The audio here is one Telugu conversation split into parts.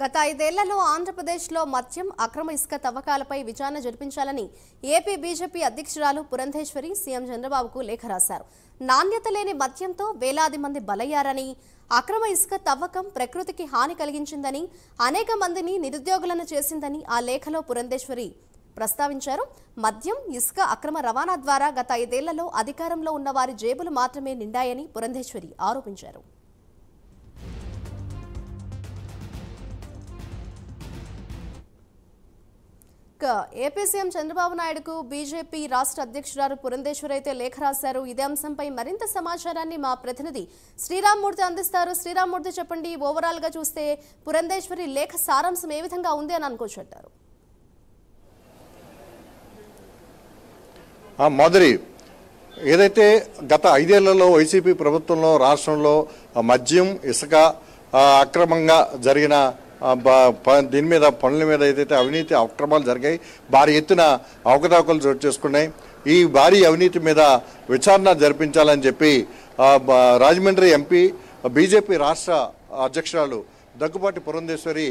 గత 5 ఏళ్లలో ఆంధ్రప్రదేశ్లో మద్యం అక్రమ ఇసుక తవ్వకాలపై విచారణ జరిపించాలని ఏపీ బీజేపీ అధ్యక్షురాలు పురంధేశ్వరి సీఎం చంద్రబాబుకు లేఖ రాశారు. నాణ్యత లేని మద్యంతో వేలాది మంది బలయ్యారని, అక్రమ ఇసుక తవ్వకం ప్రకృతికి హాని కలిగించిందని, అనేక మందిని నిరుద్యోగులను చేసిందని ఆ లేఖలో పురంధేశ్వరి ప్రస్తావించారు. మద్యం, ఇసుక అక్రమ రవాణా ద్వారా గత 5 ఏళ్లలో అధికారంలో ఉన్న వారి జేబులు మాత్రమే నిండాయని పురంధేశ్వరి ఆరోపించారు. ఏపీ సీఎం చంద్రబాబు నాయుడుకు బీజేపీ రాష్ట్ర అధ్యక్షురాలు పురంధేశ్వరి అయితే లేఖ రాశారు. ఇదే అంశంపై మరింత సమాచారాన్ని మా ప్రతినిధి శ్రీరామ్మూర్తి అందిస్తారు. శ్రీరామ్మూర్తి, చెప్పండి, ఓవరాల్ గా చూస్తే పురంధేశ్వరి లేఖ సారాంశం ఏ విధంగా ఉంది అని అనుకోవచ్చారు? మాధురి, ఏదైతే గత 5 ఏళ్లలో వైసీపీ ప్రభుత్వంలో రాష్ట్రంలో మద్యం, ఇసుక అక్రమంగా జరిగిన దీని మీద పనుల మీద ఏదైతే అవినీతి అక్రమాలు జరిగాయి, భారీ ఎత్తున అవకతవకలు చోటు చేసుకున్నాయి. ఈ భారీ అవినీతి మీద విచారణ జరిపించాలని చెప్పి రాజమండ్రి ఎంపీ బీజేపీ రాష్ట్ర అధ్యక్షురాలు దగ్గుబాటి పురంధేశ్వరి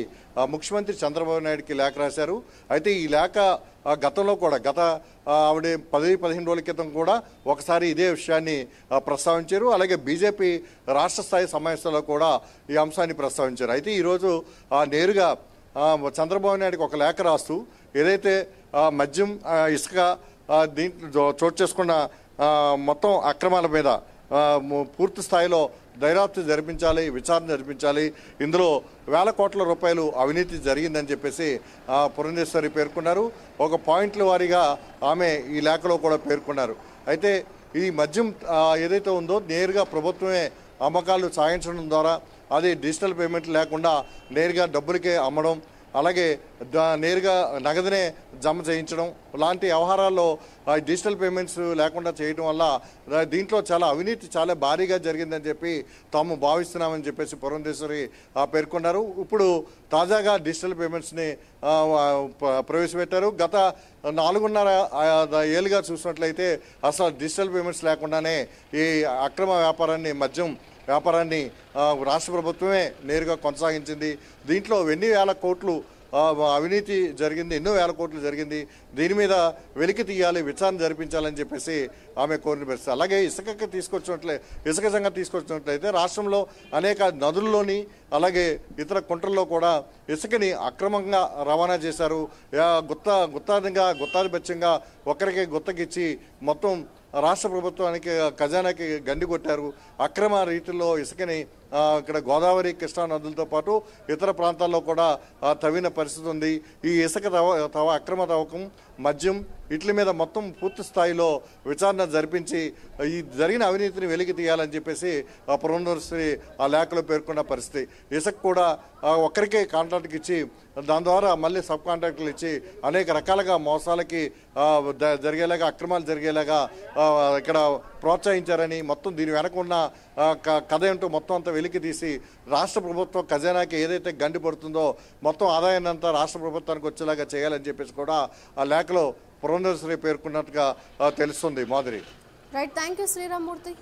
ముఖ్యమంత్రి చంద్రబాబు నాయుడుకి లేఖ రాశారు. అయితే ఈ లేఖ గతంలో కూడా ఆవిడ 10-15 రోజుల క్రితం కూడా ఒకసారి ఇదే విషయాన్ని ప్రస్తావించారు. అలాగే బీజేపీ రాష్ట్ర స్థాయి సమావేశంలో కూడా ఈ అంశాన్ని ప్రస్తావించారు. అయితే ఈరోజు నేరుగా చంద్రబాబు నాయుడుకి ఒక లేఖ రాస్తూ ఏదైతే మద్యం, ఇసుక దీంట్లో చోటు చేసుకున్న మొత్తం అక్రమాల మీద పూర్తి స్థాయిలో దర్యాప్తు జరిపించాలి, విచారణ జరిపించాలి, ఇందులో వేల కోట్ల రూపాయలు అవినీతి జరిగిందని చెప్పేసి పురంధేశ్వరి పేర్కొన్నారు. ఒక పాయింట్ల వారీగా ఆమె ఈ లేఖలో కూడా పేర్కొన్నారు. అయితే ఈ మద్యం ఏదైతే ఉందో నేరుగా ప్రభుత్వమే అమ్మకాలు సాగించడం ద్వారా అది డిజిటల్ పేమెంట్ లేకుండా నేరుగా డబ్బులకే అమ్మడం, అలాగే నేరుగా నగదునే జమ చేయించడం లాంటి వ్యవహారాల్లో డిజిటల్ పేమెంట్స్ లేకుండా చేయడం వల్ల దీంట్లో చాలా అవినీతి చాలా భారీగా జరిగిందని చెప్పి తాము భావిస్తున్నామని చెప్పేసి పురంధేశ్వరి పేర్కొన్నారు. ఇప్పుడు తాజాగా డిజిటల్ పేమెంట్స్ని ప్రవేశపెట్టారు. గత 4.5 ఏళ్ళుగా చూసినట్లయితే అసలు డిజిటల్ పేమెంట్స్ లేకుండానే ఈ అక్రమ వ్యాపారాన్ని, మద్యం వ్యాపారాన్ని రాష్ట్ర ప్రభుత్వమే నేరుగా కొనసాగించింది. దీంట్లో ఎన్ని వేల కోట్లు అవినీతి జరిగింది, ఎన్నో వేల కోట్లు జరిగింది. దీని మీద వెలికి తీయాలి, విచారణ జరిపించాలని చెప్పేసి ఆమె కోరిన పరిస్థితి. అలాగే ఇసుక సంగతి తీసుకొచ్చినట్లయితే రాష్ట్రంలో అనేక నదుల్లోని అలాగే ఇతర కుంటల్లో కూడా ఇసుకని అక్రమంగా రవాణా చేశారు. గుత్తాధిపత్యంగా ఒకరికి గుత్తకిచ్చి మొత్తం రాష్ట్ర ప్రభుత్వానికి ఖజానాకి గండి కొట్టారు. అక్రమ రీతిలో ఇసుకని ఇక్కడ గోదావరి, కృష్ణా నదులతో పాటు ఇతర ప్రాంతాల్లో కూడా తవ్విన పరిస్థితి ఉంది. ఈ ఇసుక అక్రమ తవ్వకం, మద్యం వీటి మీద మొత్తం పూర్తి స్థాయిలో విచారణ జరిపించి ఈ జరిగిన అవినీతిని వెలికి తీయాలని చెప్పేసి పురంధేశ్వరి ఆ లేఖలో పేర్కొన్న పరిస్థితి. ఇసుక కూడా ఒక్కరికే కాంట్రాక్ట్కి ఇచ్చి దాని ద్వారా మళ్ళీ సబ్ కాంట్రాక్టులు ఇచ్చి అనేక రకాలుగా మోసాలకి జరిగేలాగా, అక్రమాలు జరిగేలాగా ఇక్కడ ప్రోత్సహించారని, మొత్తం దీని వెనక ఉన్న కథ ఏంటో మొత్తం అంతా వెలికి తీసి రాష్ట్ర ప్రభుత్వం ఖజానాకి ఏదైతే గండి పడుతుందో మొత్తం ఆదాయాన్ని అంతా రాష్ట్ర ప్రభుత్వానికి వచ్చేలాగా చేయాలని చెప్పేసి కూడా ఆ లేఖలో పురంధేశ్వరి పేర్కొన్నట్టుగా తెలుస్తుంది. Madhuri, right, thank you Sriramamurthy.